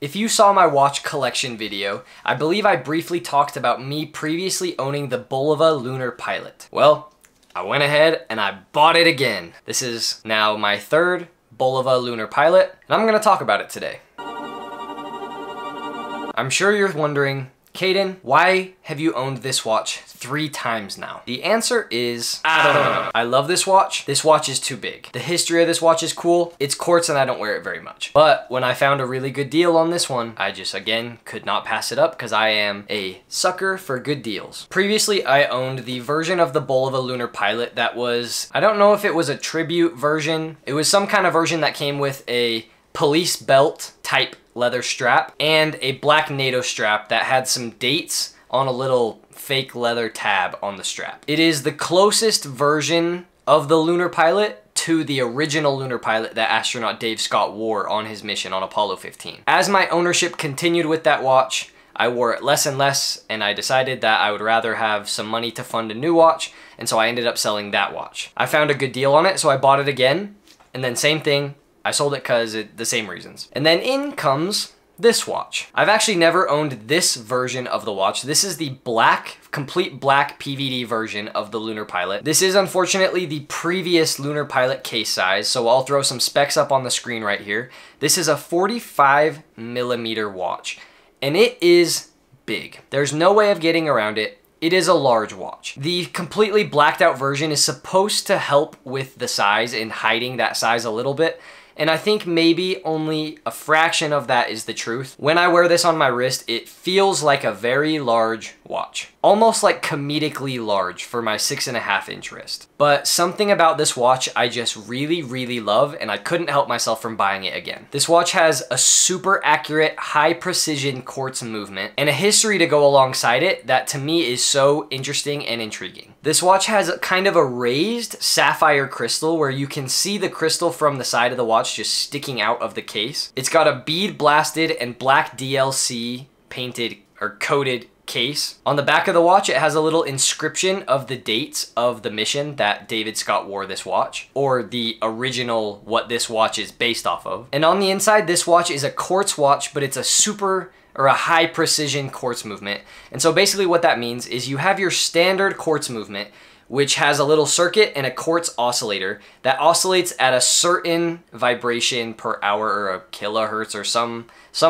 If you saw my watch collection video, I believe I briefly talked about me previously owning the Bulova Lunar Pilot. Well, I went ahead and I bought it again. This is now my third Bulova Lunar Pilot, and I'm gonna talk about it today. I'm sure you're wondering, Caden, why have you owned this watch 3 times now? The answer is, I don't know. I love this watch. This watch is too big. The history of this watch is cool. It's quartz and I don't wear it very much. But when I found a really good deal on this one, I just, again, could not pass it up because I am a sucker for good deals. Previously, I owned the version of the Bulova Lunar Pilot that was, I don't know if it was a tribute version. It was some kind of version that came with a police belt type leather strap and a black NATO strap that had some dates on a little fake leather tab on the strap. It is the closest version of the Lunar Pilot to the original Lunar Pilot that astronaut Dave Scott wore on his mission on Apollo 15. As my ownership continued with that watch, I wore it less and less, and I decided that I would rather have some money to fund a new watch, and so I ended up selling that watch. I found a good deal on it, so I bought it again, and then same thing, I sold it because the same reasons. And then in comes this watch. I've actually never owned this version of the watch. This is the black, complete black PVD version of the Lunar Pilot. This is unfortunately the previous Lunar Pilot case size, so I'll throw some specs up on the screen right here. This is a 45mm watch, and it is big. There's no way of getting around it. It is a large watch. The completely blacked out version is supposed to help with the size and hiding that size a little bit. And I think maybe only a fraction of that is the truth. When I wear this on my wrist, it feels like a very large watch. Almost like comedically large for my 6.5-inch wrist. But something about this watch I just really love, and I couldn't help myself from buying it again. This watch has a super accurate, high precision quartz movement, and a history to go alongside it that to me is so interesting and intriguing. This watch has kind of a raised sapphire crystal where you can see the crystal from the side of the watch just sticking out of the case. It's got a bead blasted and black DLC painted or coated case. On the back of the watch, it has a little inscription of the dates of the mission that David Scott wore this watch, or the original what this watch is based off of. And on the inside, this watch is a quartz watch, but it's a super or a high precision quartz movement. And so basically what that means is you have your standard quartz movement, which has a little circuit and a quartz oscillator that oscillates at a certain vibration per hour or a kilohertz or some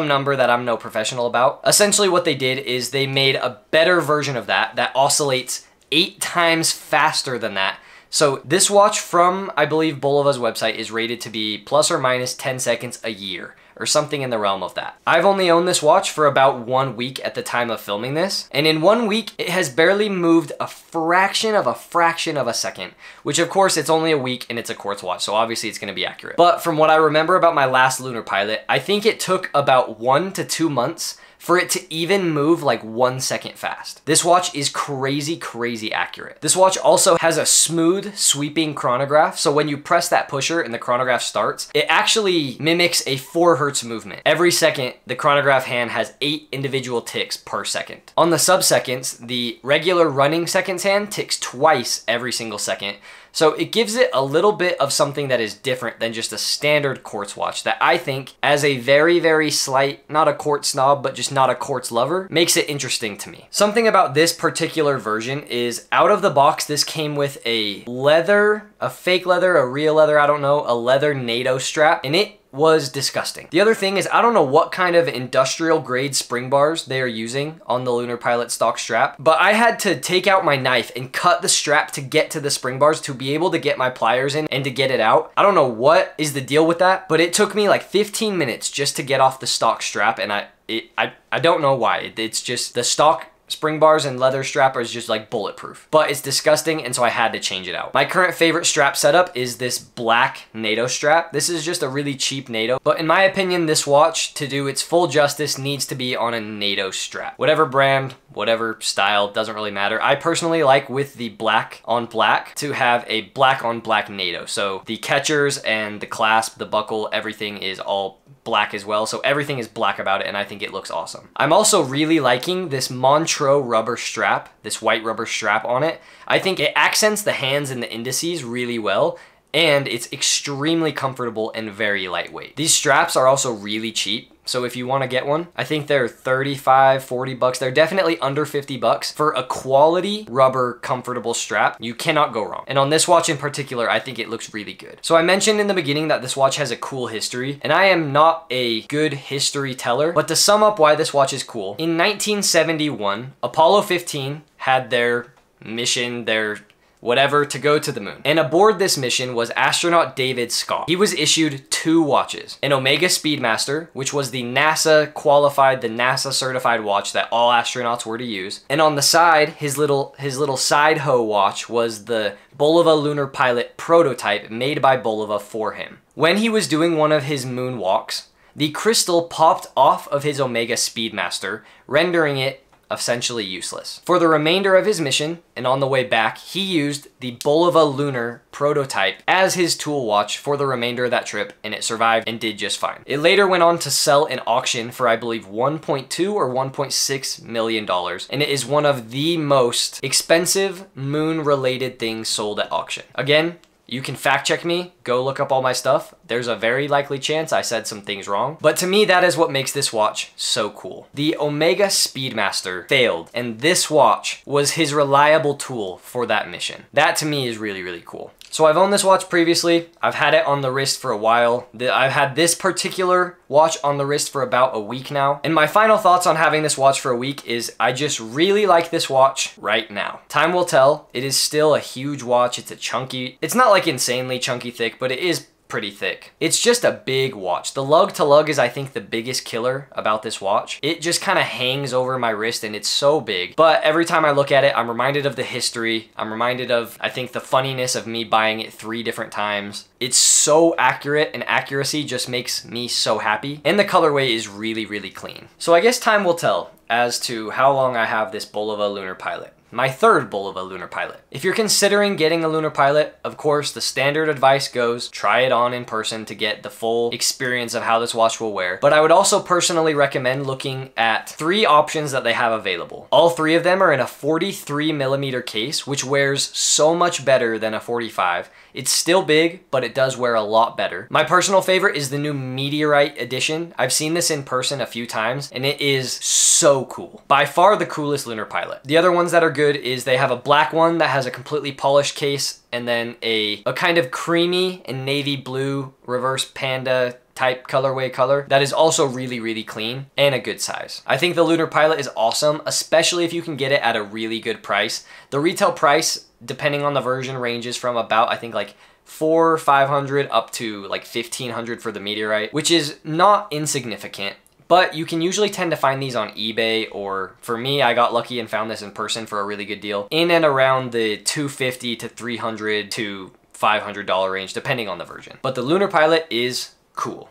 number that I'm no professional about. Essentially what they did is they made a better version of that oscillates 8 times faster than that. So this watch from, I believe, Bulova's website is rated to be plus or minus 10 seconds a year, or something in the realm of that. I've only owned this watch for about 1 week at the time of filming this, and in 1 week, it has barely moved a fraction of a second, which of course it's only a week and it's a quartz watch, so obviously it's gonna be accurate. But from what I remember about my last Lunar Pilot, I think it took about 1 to 2 months for it to even move like 1 second fast. This watch is crazy accurate. This watch also has a smooth sweeping chronograph, so when you press that pusher and the chronograph starts, it actually mimics a 4 hertz movement. Every second, the chronograph hand has 8 individual ticks per second. On the sub-seconds, the regular running seconds hand ticks twice every single second, so it gives it a little bit of something that is different than just a standard quartz watch that I think, as a very slight, not a quartz snob, but just not a quartz lover, makes it interesting to me. Something about this particular version is out of the box, this came with a leather, a fake leather, a real leather, I don't know, a leather NATO strap, and it was disgusting. The other thing is, I don't know what kind of industrial grade spring bars they are using on the Lunar Pilot stock strap, but I had to take out my knife and cut the strap to get to the spring bars to be able to get my pliers in and to get it out. I don't know what is the deal with that, but it took me like 15 minutes just to get off the stock strap, and I don't know why. It's just the stock spring bars and leather strap is just like bulletproof, but it's disgusting, and so I had to change it out. My current favorite strap setup is this black NATO strap. This is just a really cheap NATO, but in my opinion, this watch, to do its full justice, needs to be on a NATO strap. Whatever brand, whatever style, doesn't really matter. I personally like, with the black on black, to have a black on black NATO. So the catchers and the clasp, the buckle, everything is all black as well, so everything is black about it, and I think it looks awesome. I'm also really liking this Montreux rubber strap, this white rubber strap on it. I think it accents the hands and the indices really well, and it's extremely comfortable and very lightweight. These straps are also really cheap. So if you want to get one, I think they're 35, 40 bucks. They're definitely under 50 bucks for a quality rubber comfortable strap. You cannot go wrong. And on this watch in particular, I think it looks really good. So I mentioned in the beginning that this watch has a cool history, and I am not a good history teller, but to sum up why this watch is cool, in 1971, Apollo 15 had their mission, their whatever, to go to the moon. And aboard this mission was astronaut David Scott. He was issued 2 watches, an Omega Speedmaster, which was the NASA qualified, the NASA certified watch that all astronauts were to use. And on the side, his little side hoe watch was the Bulova Lunar Pilot prototype made by Bulova for him. When he was doing one of his moonwalks, the crystal popped off of his Omega Speedmaster, rendering it essentially useless. For the remainder of his mission, and on the way back, he used the Bulova Lunar prototype as his tool watch for the remainder of that trip, and it survived and did just fine. It later went on to sell in auction for, I believe, $1.2 or $1.6 million, and it is one of the most expensive moon-related things sold at auction. Again, you can fact check me, go look up all my stuff. There's a very likely chance I said some things wrong. But to me, that is what makes this watch so cool. The Omega Speedmaster failed, and this watch was his reliable tool for that mission. That to me is really, really cool. So I've owned this watch previously. I've had it on the wrist for a while. I've had this particular watch on the wrist for about a week now. And my final thoughts on having this watch for a week is I just really like this watch right now. Time will tell. It is still a huge watch. It's not like insanely chunky thick, but it is pretty thick. It's just a big watch. The lug to lug is, I think, the biggest killer about this watch. It just kind of hangs over my wrist and it's so big. But every time I look at it, I'm reminded of the history. I'm reminded of, I think, the funniness of me buying it 3 different times. It's so accurate, and accuracy just makes me so happy. And the colorway is really, really clean. So I guess time will tell as to how long I have this Bulova Lunar Pilot. My 3rd Bulova Lunar Pilot. If you're considering getting a Lunar Pilot, of course, the standard advice goes, try it on in person to get the full experience of how this watch will wear. But I would also personally recommend looking at 3 options that they have available. All 3 of them are in a 43mm case, which wears so much better than a 45. It's still big, but it does wear a lot better. My personal favorite is the new Meteorite edition. I've seen this in person a few times, and it is so cool. By far the coolest Lunar Pilot. The other ones that are good is they have a black one that has a completely polished case, and then a kind of creamy and navy blue reverse panda type colorway color that is also really, really clean and a good size. I think the Lunar Pilot is awesome, especially if you can get it at a really good price. The retail price, depending on the version, ranges from about, I think, like $400 or $500 up to like $1,500 for the Meteorite, which is not insignificant. But you can usually tend to find these on eBay, or for me, I got lucky and found this in person for a really good deal, in and around the $250 to $300 to $500 range, depending on the version. But the Lunar Pilot is cool.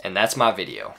And that's my video.